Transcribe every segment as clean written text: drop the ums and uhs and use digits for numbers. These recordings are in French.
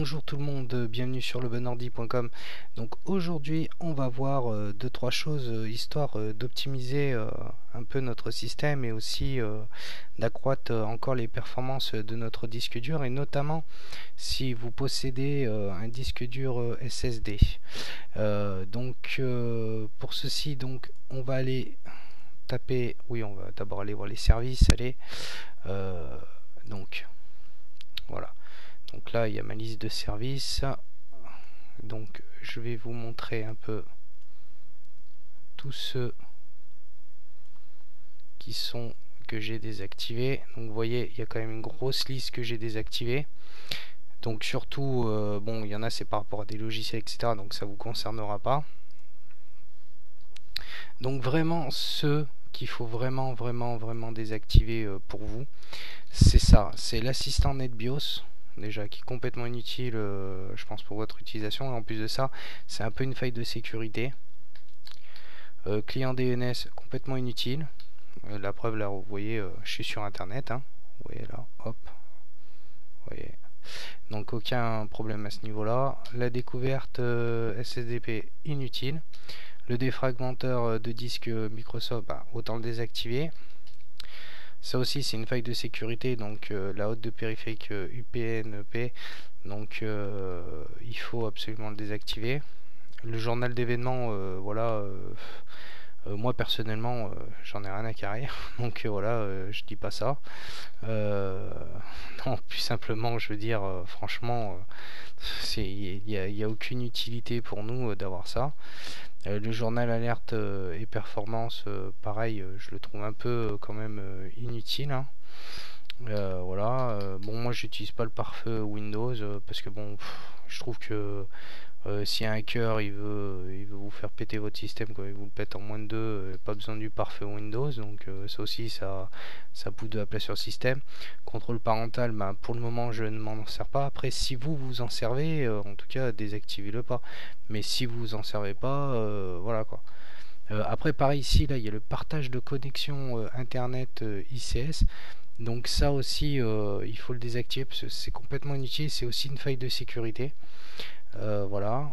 Bonjour tout le monde, bienvenue sur lebonordi.com. Donc aujourd'hui on va voir deux trois choses histoire d'optimiser un peu notre système et aussi d'accroître encore les performances de notre disque dur, et notamment si vous possédez un disque dur SSD. Pour ceci, donc on va aller taper, oui, on va d'abord aller voir les services. Allez, donc voilà. Donc là, il y a ma liste de services. Donc je vais vous montrer un peu tous ceux que j'ai désactivés. Donc vous voyez, il y a quand même une grosse liste que j'ai désactivée. Donc surtout, bon, il y en a, c'est par rapport à des logiciels, etc. Donc ça vous concernera pas. Donc vraiment, ceux qu'il faut vraiment désactiver pour vous, c'est ça. C'est l'assistant NetBIOS. Déjà, qui est complètement inutile, je pense, pour votre utilisation. Et en plus de ça, c'est un peu une faille de sécurité. Client DNS, complètement inutile. La preuve, là, vous voyez, je suis sur Internet. Hein. Vous voyez là, hop. Vous voyez. Donc, aucun problème à ce niveau-là. La découverte SSDP, inutile. Le défragmenteur de disque Microsoft, bah, autant le désactiver. Ça aussi, c'est une faille de sécurité, donc la haute de périphérique UPnP, donc il faut absolument le désactiver. Le journal d'événements, voilà, moi personnellement, j'en ai rien à carrer, donc voilà, je dis pas ça. Non, plus simplement, je veux dire, franchement, il y a aucune utilité pour nous d'avoir ça. Le journal alerte et performance, pareil, je le trouve un peu quand même inutile. Hein. Voilà. Bon, moi j'utilise pas le pare-feu Windows parce que bon, je trouve que si un hacker il veut vous faire péter votre système, quoi, il vous le pète en moins de deux, pas besoin du pare-feu Windows. Donc ça aussi, ça pousse de la place sur le système. Contrôle parental, bah, pour le moment je ne m'en sers pas. Après, si vous en servez, en tout cas désactivez-le pas. Mais si vous en servez pas, voilà quoi. Après, pareil, ici, là, il y a le partage de connexion internet ICS. Donc ça aussi, il faut le désactiver parce que c'est complètement inutile. C'est aussi une faille de sécurité. Voilà.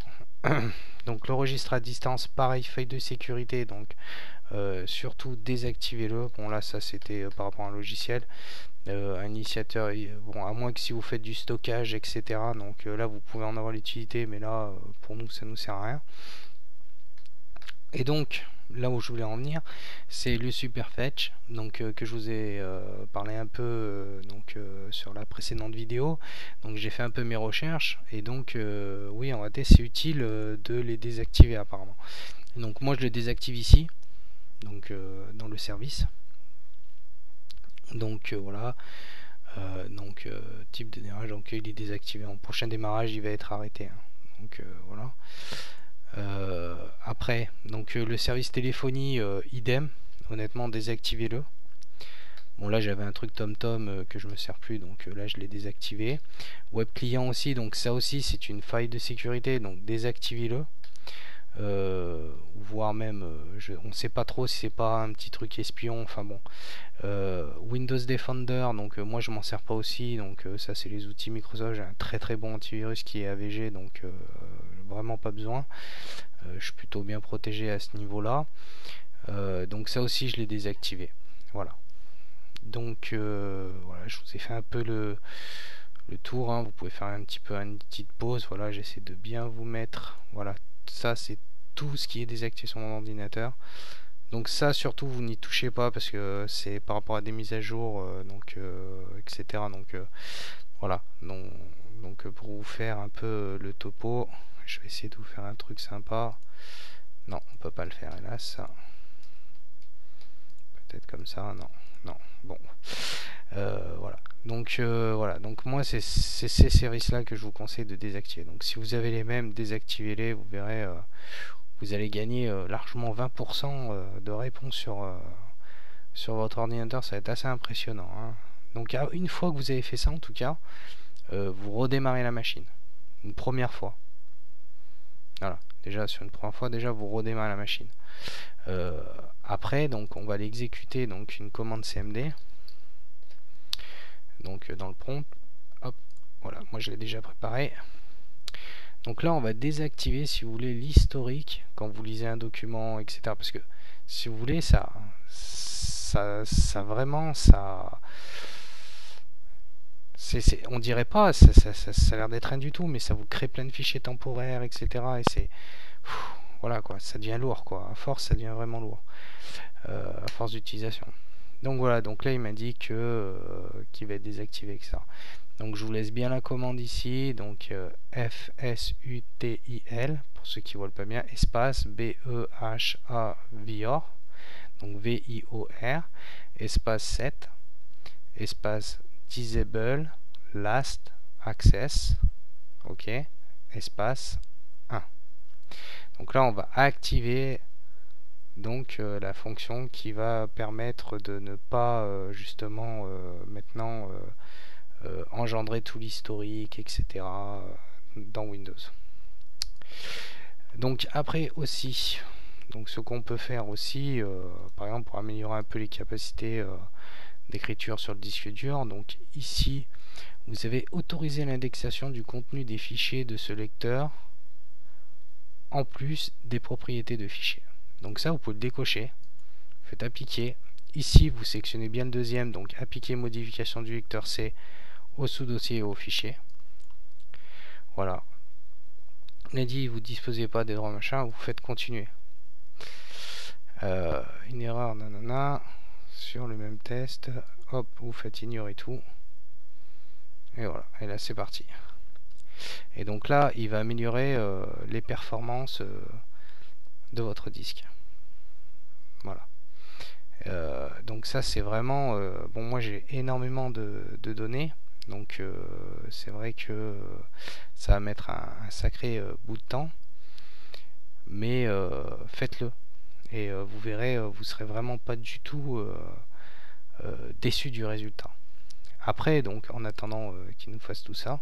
Donc le registre à distance, pareil, faille de sécurité. Donc surtout désactivez-le. Bon là, ça c'était par rapport à un logiciel. Un initiateur, bon, à moins que si vous faites du stockage, etc. Donc là, vous pouvez en avoir l'utilité, mais là, pour nous, ça nous sert à rien. Et donc, là où je voulais en venir, c'est le Superfetch, donc que je vous ai parlé un peu sur la précédente vidéo. Donc j'ai fait un peu mes recherches, et donc oui, en réalité, c'est utile de les désactiver apparemment. Donc moi, je le désactive ici, donc dans le service. Donc voilà. Type de démarrage, donc il est désactivé. En prochain démarrage, il va être arrêté. Hein. Donc voilà. Après, donc le service téléphonie, idem. Honnêtement, désactivez-le. Bon, là j'avais un truc TomTom que je me sers plus, donc là je l'ai désactivé. Web client aussi, donc ça aussi c'est une faille de sécurité, donc désactivez-le. Voire même, on ne sait pas trop si c'est pas un petit truc espion, enfin bon. Windows Defender, donc moi je m'en sers pas aussi, donc ça c'est les outils Microsoft. J'ai un très bon antivirus qui est AVG, donc vraiment pas besoin. Je suis plutôt bien protégé à ce niveau là. Donc ça aussi je l'ai désactivé. Voilà. Donc voilà, je vous ai fait un peu le tour. Hein. Vous pouvez faire un petit peu une petite pause. Voilà, j'essaie de bien vous mettre. Voilà, ça c'est tout ce qui est désactivé sur mon ordinateur. Donc ça surtout vous n'y touchez pas parce que c'est par rapport à des mises à jour, etc. Donc voilà. Donc pour vous faire un peu le topo, je vais essayer de vous faire un truc sympa. Non, on peut pas le faire hélas. Peut-être comme ça, non. Bon, voilà. Donc voilà. Donc moi c'est ces services-là que je vous conseille de désactiver. Donc si vous avez les mêmes, désactivez-les. Vous verrez, vous allez gagner largement 20% de réponse sur votre ordinateur. Ça va être assez impressionnant. Hein. Donc une fois que vous avez fait ça, en tout cas, vous redémarrez la machine. Une première fois. Voilà. Déjà sur une première fois, déjà vous redémarrez la machine. Après, donc on va aller exécuter donc une commande CMD. Donc dans le prompt, hop, voilà, moi je l'ai déjà préparé. Donc là, on va désactiver, si vous voulez, l'historique quand vous lisez un document, etc. Parce que, si vous voulez, ça vraiment, on dirait pas, ça a l'air d'être rien du tout, mais ça vous crée plein de fichiers temporaires, etc. Et voilà quoi, ça devient lourd quoi. À force, ça devient vraiment lourd, à force d'utilisation. Donc voilà, donc là, il m'a dit qu'il va être désactivé avec ça. Donc je vous laisse bien la commande ici, donc FSUTIL, pour ceux qui ne voient pas bien, espace BEHA donc VIOR, espace 7, espace disable last access, ok, espace 1. Donc là on va activer donc la fonction qui va permettre de ne pas justement maintenant engendrer tout l'historique, etc. Dans Windows. Donc après aussi, donc ce qu'on peut faire aussi, par exemple pour améliorer un peu les capacités d'écriture sur le disque dur, donc ici vous avez autorisé l'indexation du contenu des fichiers de ce lecteur en plus des propriétés de fichiers. Donc ça vous pouvez le décocher, faites appliquer. Ici vous sélectionnez bien le deuxième, donc appliquer modification du lecteur C au sous-dossier et au fichier. Voilà. On a dit vous disposez pas des droits machin, vous faites continuer. Une erreur nanana sur le même test, hop, vous faites ignorer tout. Et voilà, et là c'est parti. Et donc là, il va améliorer les performances de votre disque. Voilà. Donc ça c'est vraiment bon, moi j'ai énormément de données, donc c'est vrai que ça va mettre un sacré bout de temps, mais faites-le et vous verrez, vous serez vraiment pas du tout déçu du résultat. Après, donc en attendant qu'il nous fasse tout ça,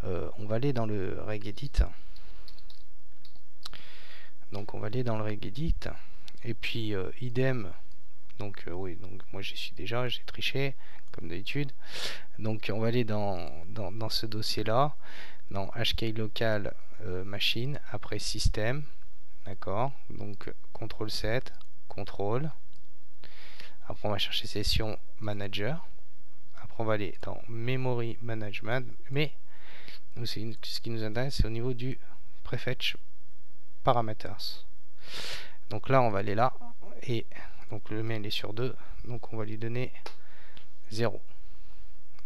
on va aller dans le regedit. Donc on va aller dans le regedit et puis idem. Donc oui, donc moi j'y suis déjà, j'ai triché comme d'habitude. Donc on va aller dans ce dossier là, dans HK local machine, après système, d'accord, donc CTRL 7, CTRL, après on va chercher session manager, après on va aller dans memory management, mais nous, ce qui nous intéresse c'est au niveau du prefetch parameters. Donc là on va aller là, et donc le mail est sur 2, donc on va lui donner 0.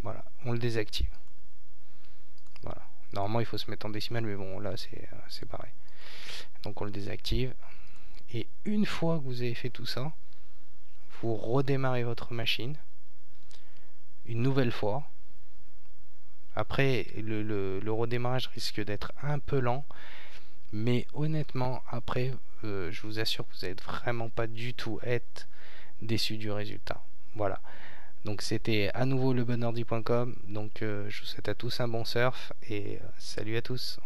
Voilà, on le désactive. Voilà. Normalement il faut se mettre en décimale, mais bon là c'est pareil. Donc on le désactive. Et une fois que vous avez fait tout ça, vous redémarrez votre machine une nouvelle fois. Après le redémarrage risque d'être un peu lent, mais honnêtement après je vous assure que vous n'allez vraiment pas du tout être déçu du résultat. Voilà. Donc c'était à nouveau lebonhordi.com. Donc je vous souhaite à tous un bon surf et salut à tous.